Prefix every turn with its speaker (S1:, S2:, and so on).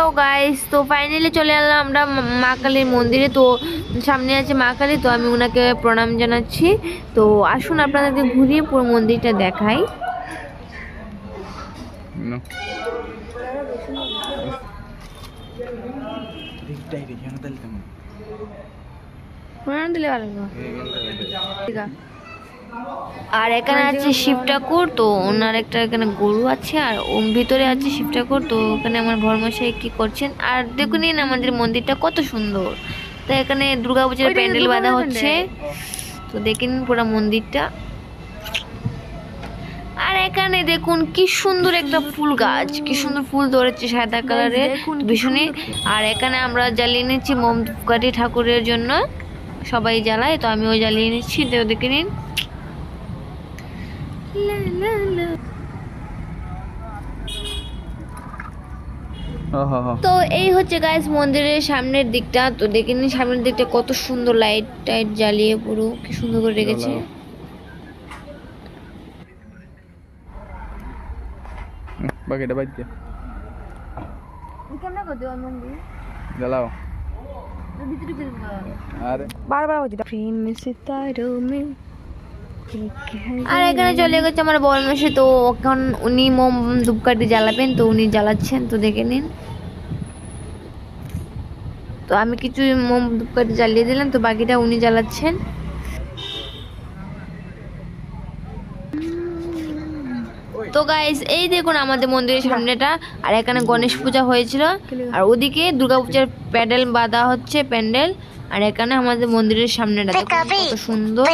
S1: Hello guys, তো finally চলে এলাম আমরা মা কালীর মন্দিরে। তো সামনে আছে মা কালী, তো আমি ওনাকে প্রণাম জানাচ্ছি। তো আসুন আপনাদেরকে ঘুরিয়ে পুরো মন্দিরটা দেখাই। আর এখানে আছে শিব ঠাকুর, তো ওনার একটা এখানে গরু আছে, আর ওর ভিতরে আছে শিব ঠাকুর। তো ওখানে আমার ঘরমশাই কি করছেন, আর দেখুন আমাদের মন্দিরটা কত সুন্দর। তো এখানে দুর্গাপূজার প্যান্ডেল বাঁধা হচ্ছে, তো দেখেন পুরো মন্দিরটা। আর এখানে দেখুন কি সুন্দর একটা ফুল গাছ, কি সুন্দর ফুল ধরেছে সাদা কালারের ভীষণই। আর এখানে আমরা জ্বালিয়ে নিচ্ছি মোমবাতি ঠাকুরের জন্য, সবাই জ্বালায়, তো আমিও জ্বালিয়ে নিচ্ছি। তো দেখে নিন। তো এই হচ্ছে গাইস মন্দিরের সামনের দিকটা। তো দেখে নিন সামনের দিকটা কত সুন্দর লাইট টাইট জ্বালিয়ে পুরো কি সুন্দর করে রেখেছে।
S2: বাকিটা বাদ দে,
S1: কেমন করে দেওয়া মন্দির
S2: জ্বালাও আরে
S1: বারবার হচ্ছে প্রেম সিতারো মে। আর এখানে চলে গেছে আমার বড় মেশে, তো এখন উনি মোম ধূপকাঠি জ্বালাবেন, তো উনি জ্বালাচ্ছেন, তো দেখে নিন। তো আমি কিছু মোম ধূপকাঠি জ্বালিয়ে দিলাম, তো বাকিটা উনি জ্বালাচ্ছেন। তো গাইস এই দেখুন আমাদের মন্দিরের সামনেটা, আর এখানে গণেশ পূজা হয়েছিল, আর ওদিকে দুর্গাপূজার প্যান্ডেল বাঁধা হচ্ছে প্যান্ডেল। আর এখানে আমাদের মন্দিরের সামনেটা কত সুন্দর।